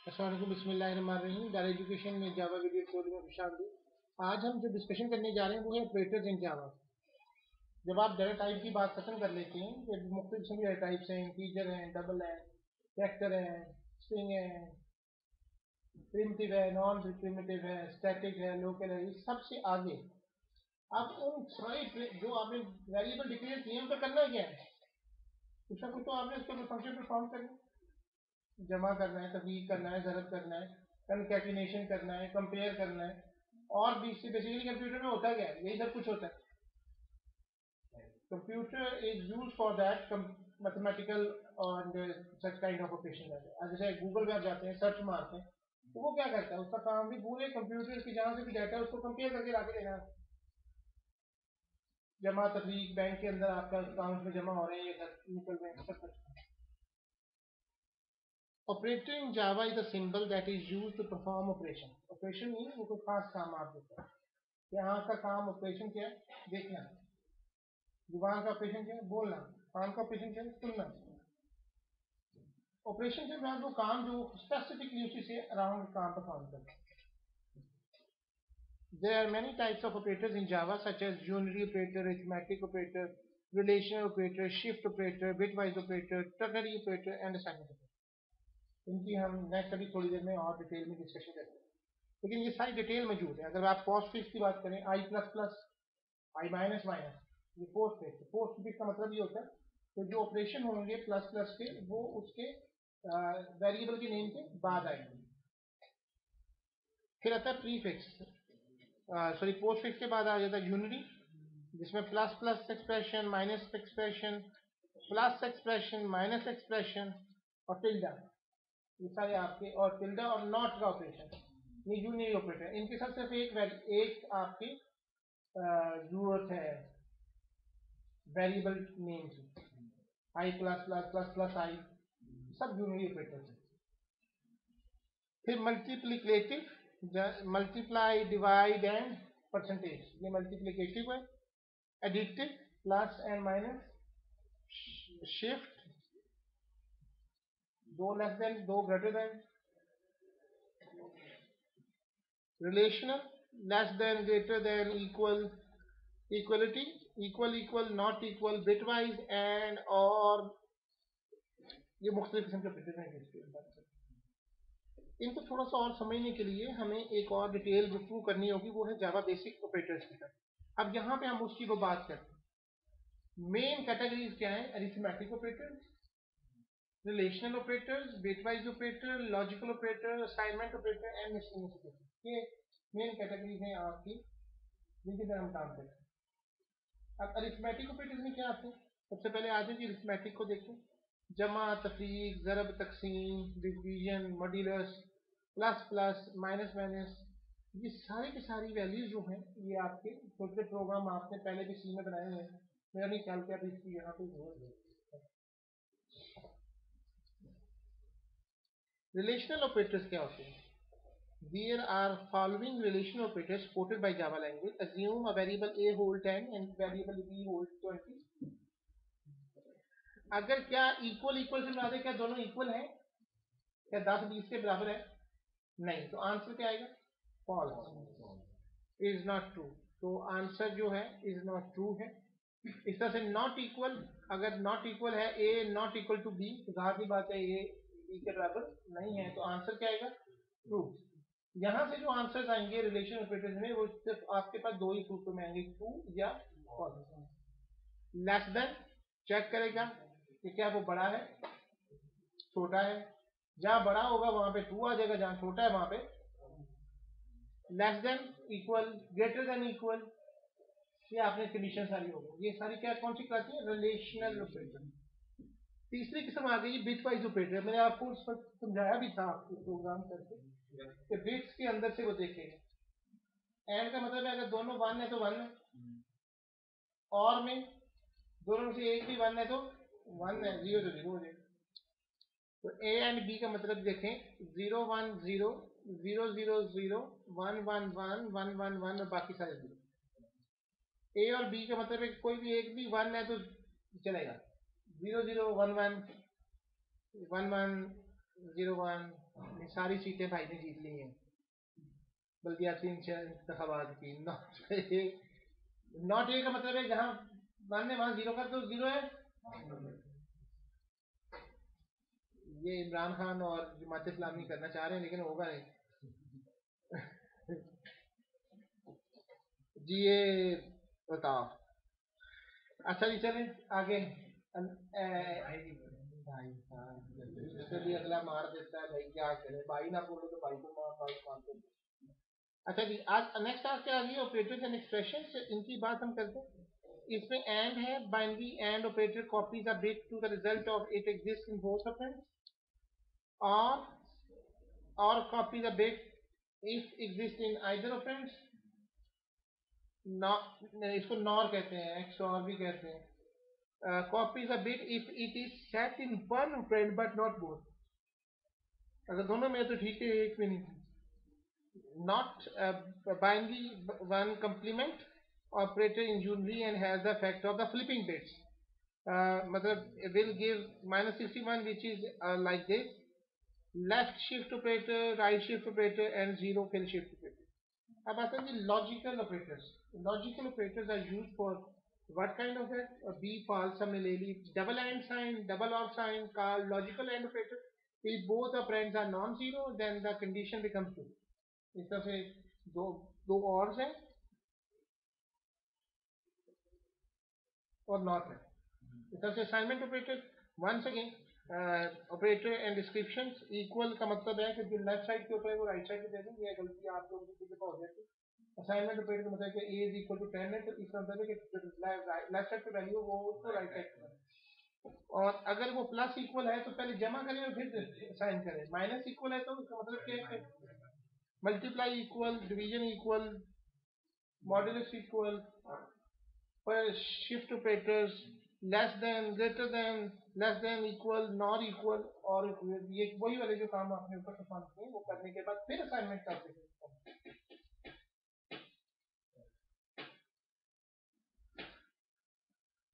अस्सलाम वालेकुम, बिस्मिल्लाहिर्रहमानिर्रहीम। डाल एजुकेशन में जावा वीडियो ट्यूटोरियल में खुशामदीद। आज हम जो डिस्कशन करने जा रहे हैं वो है ऑपरेटर्स इन जावा। जब आप डाटा टाइप की बात खत्म कर लेते हैं तो मुख्तलिफ किस्म के डाटा टाइप्स हैं, इंटीजर हैं, डबल हैं, वेक्टर हैं, स्ट्रिंग है, प्रिमिटिव है, नॉन प्रिमिटिव है, स्टैटिक है, लोकल है, इस सबसे आगे आप उन सारे जो आपने वेरिएबल डिक्लेयर किए हैं उनका करना क्या है? कुछ ना कुछ तो आपने उसके फंक्शन परफॉर्म करना, जमा करना है, तफरीक करना है, ज़रब करना है, कनकैटिनेशन करना है, कंपेयर करना है। और बेसिकली कंप्यूटर में होता क्या है? यही सब कुछ होता है। Computer is use for that mathematical और सच काइंड ऑफ ऑपरेशन। जैसे गूगल में आप जाते हैं, सर्च मारते हैं, तो वो क्या करता है? उसका काम भी पूरे कंप्यूटर की जहाँ से भी डाटा है उसको कंपेयर करके लाके देना है। जमा तफरीक, बैंक के अंदर आपका अकाउंट में जमा हो रहे हैं, ये सब निकल रहे हैं, सब कुछ। Operator in Java is a symbol that is used to perform operation. Operation means वो कोई खास काम आप देता है। यहाँ का काम ऑपरेशन क्या है? देखना। जुबान का ऑपरेशन क्या है? बोलना। काम का ऑपरेशन क्या है? सुनना। ऑपरेशन से वो काम जो स्पेसिफिकली उसी से अराउंड काम परफॉर्म करता है। There are many types of operators in Java such as unary operator, arithmetic operator, relational operator, shift operator, bitwise operator, ternary operator and assignment operator. इनकी हम नेक्स्ट अभी थोड़ी देर में और डिटेल में डिस्कशन करेंगे, लेकिन ये सारी डिटेल मौजूद है। अगर आप पोस्ट फिक्स की बात करें, आई प्लस प्लस, आई माइनस माइनस, ये पोस्ट फिक्स। पोस्ट फिक्स का मतलब ये होता है कि जो ऑपरेशन होंगे प्लस प्लस के वो उसके वेरिएबल के नेम के बाद आएंगे। फिर आता है pre fix, sorry post fix के बाद आ जाता है यूनिटी, जिसमें plus plus expression, minus expression, plus expression, minus expression और टिल्डा, ये सारे आपके, और टिल्डा और नॉट का ऑपरेशन, ये यूनिटी ऑपरेटर। इनके साथ सिर्फ एक आपकी जरूरत है वेरिएबल नेम की, आई प्लस प्लस प्लस प्लस आई, सब यूनिटी ऑपरेटर है। फिर multiplicative, multiply, divide and percentage, ये मल्टीप्लिकेटिव है। Additive, plus and minus, shift, दो लेस देन, दो greater than, relational, less than, greater then, equal, equality, equal equal, not equal, bitwise and, और ये मुख्तलिफ किस्म के ऑपरेटर हैं। इनको थोड़ा सा और समझने के लिए हमें एक और डिटेल गुफ्तगू करनी होगी, वो है जावा बेसिक ऑपरेटर्स की तरफ। अब यहाँ पे हम उसकी वो बात करते हैं। मेन कैटेगरीज क्या है? Arithmetic operators, relational operators, bitwise operator, logical operator, assignment operator and miscellaneous operator. ये मेन कैटेगरीज हैं आपकी जिनके साथ हम काम करते हैं। अब अरिथमेटिक ऑपरेटर्स में क्या आते हैं? सबसे पहले आ जाए कि अरिथमेटिक को देखें। जमा, तफरीक, ज़रब, तकसीम, division, modulus, plus plus, minus minus, ये सारी की सारी वैल्यूज जो हैं ये आपके छोटे प्रोग्राम आपने पहले भी सी में बनाए हुए हैं। मेरा नहीं ख्याल किया इसकी यहाँ पे रिलेशनल ऑपरेटर्स क्या होते हैं? There are following relational operators supported by Java language. Assume a variable a hold 10 and variable b hold 20. अगर क्या इक्वल इक्वल से बना दे, क्या दोनों इक्वल हैं? क्या 10 20 के बराबर है? नहीं, तो आंसर क्या आएगा? False, is not true. तो आंसर जो है इज नॉट ट्रू है। इस तरह से नॉट इक्वल, अगर नॉट इक्वल है A not equal to B, तो जाहिर सी बात है ए बी के बराबर नहीं है, तो आंसर क्या आएगा? ट्रू। यहां से जो आंसर्स आएंगे रिलेशन ऑपरेटर्स में, वो सिर्फ आपके पास दो ही सूत्रों में आएंगे, ट्रू या फॉल्स। लेस देन चेक करेगा कि क्या वो बड़ा है, छोटा है। जहां बड़ा होगा वहां पे ट्रू आ जाएगा, जहां छोटा है वहां पे less than, equal, greater than equal, ये आपने कंडीशन सारी हो गई। ये सारी क्या कौन सी कहलाती है? Relational operator. तीसरी किस्म आ गई बिट वाइज ऑपरेटर। मैंने आपको उस पर समझाया भी था आपको प्रोग्राम करके कि बिट्स के अंदर से वो देखेगा। एंड का मतलब है अगर दोनों वन है तो वन है, और में दोनों में से एक भी वन है तो वन है, जीरो तो जीरो हो जाएगा। तो ए एंड बी का मतलब देखें, 0 1 0, 0 0 0, 1 1 1, 1 1 1 और बाकी सारे जीरो। ए और बी का मतलब है कोई भी एक भी वन है तो चलेगा, 0 0 1 1, 1 1 0 1, ये सारी सीटें भाई ने जीत ली हैं बल्दियाती इंतखाबात की। नॉट ए का मतलब है जहां वन है वहां जीरो का तो जीरो है। ये इमरान खान और जमात इस्लामी करना चाह रहे हैं लेकिन होगा नहीं। जी ये बताओ। अच्छा जी चलें आगे। भाई इससे भी अगला मार देता है भाई, क्या करें, भाई ना बोलो तो भाई को मारते। अच्छा जी आज नेक्स्ट टास्क क्या आ गई, ऑपरेटर्स एंड एक्सप्रेशंस, इनकी बात हम करते हैं। इसमें एंड है, binary and operator copies a bit to the result of it exist in both operands, or copy the bit if exist in either operands. इसको नॉर कहते हैं, एक्सऑर भी कहते हैं। Copies a bit if it is set in one operand but not both. अगर दोनों में तो ठीक है, एक में नहीं। Not binary one complement operator in unary and has the effect of the flipping bits. मतलब will give -61 which is like this, left shift operator, right shift operator and zero fill shift operator. अब आता है जी logical operators. Logical operators are use for what kind of it? B false हमने ले ली, double and sign, double of sign का logical and operator. if both operands are non-zero then the condition becomes true। इस तरह से दो दो और हैं और नॉट है। इस तरह से assignment operator once again, operator and description equal का मतलब है कि जो लेफ्ट साइड के ऊपर है वो राइट साइड पे दे दें। ये गलती आप लोगों की दफा हो जाती है। असाइनमेंट ऑपरेटर का मतलब है कि ए इज इक्वल टू 10 है, तो इसका मतलब है कि लेफ्ट साइड पे वैल्यू वो उसको राइट साइड पे। और अगर वो प्लस इक्वल है तो पहले जमा करें और फिर असाइन करें। माइनस इक्वल है तो उसका मतलब क्या है कि multiply equal, division equal, modulus equal, पर shift operators, less than, greater than, less than, equal, not equal, और ये वही वाले जो काम आपने ऊपर परफॉर्म किए वो करने के बाद फिर असाइनमेंट करते हैं।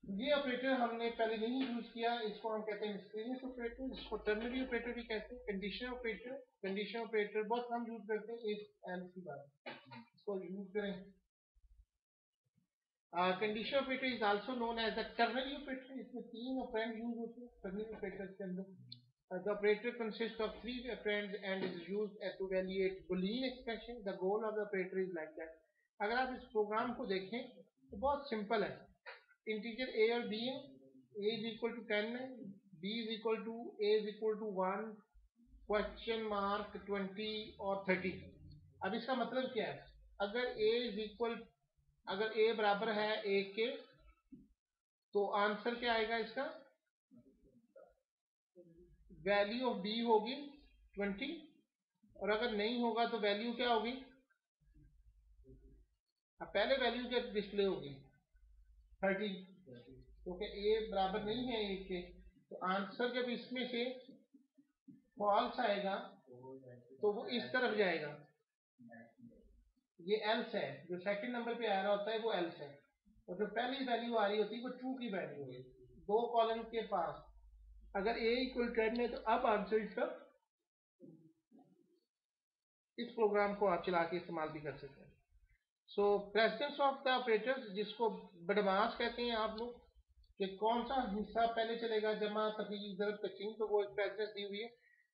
ये ऑपरेटर हमने पहले नहीं यूज किया, इसको हम कहते हैं मिसलेनियस ऑपरेटर, इसको टर्नरी ऑपरेटर भी कहते हैं। कंडीशन ऑपरेटर, कंडीशन ऑपरेटर बहुत कम यूज करते हैं, इफ एल्स की बात इसको यूज करें। Condition operator is also known as a ternary operator. इसमें तीन ऑपरेंड यूज होते हैं टर्नरी ऑपरेटर के अंदर। The operator consists of three operands and is used to evaluate Boolean expression. The goal of the operator is like that. अगर आप इस programme को देखें तो बहुत सिंपल है। इंटीजर a और b है, a इज इक्वल टू 10 है, b is equal to a is equal to 1, question mark 20 और 30। अब इसका मतलब क्या है, अगर a इज इक्वल, अगर a बराबर है a के तो आंसर क्या आएगा इसका, वैल्यू ऑफ b होगी 20, और अगर नहीं होगा तो वैल्यू क्या होगी, पहले वैल्यू क्या डिस्प्ले होगी 30, क्योंकि a बराबर नहीं है a के, तो आंसर जब इसमें से फॉल्स आएगा तो वो इस तरफ जाएगा। ये एल्स है, जो सेकंड नंबर पे आ रहा होता है वो एल्स है, और जो पहली वैल्यू आ रही होती है वो ट्रू की वैल्यू है। दो कॉलम के पास अगर a इक्वल 10 है तो अब आंसर इसका, इस प्रोग्राम को आप चला के इस्तेमाल भी कर सकते हैं। सो प्रेसिडेंस ऑफ द ऑपरेटर्स, जिसको बदमाश कहते हैं आप लोग, कि कौन सा हिस्सा पहले चलेगा, जमा, तफसील, ज़रब, तकसीम, तो वो प्रेसिडेंस दी हुई है।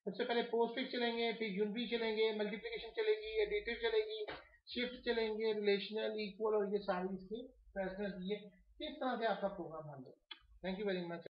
सबसे पहले पोस्टफिक्स चलेंगे, फिर यूनरी चलेंगे, मल्टीप्लिकेशन चलेगी, एडिटिव चलेगी, शिफ्ट चलेंगे, रिलेशनल, इक्वल, और ये सारी इसकी प्रेसिडेंस दी है। किस तरह से आपका प्रोग्राम हल हो। Thank you very much.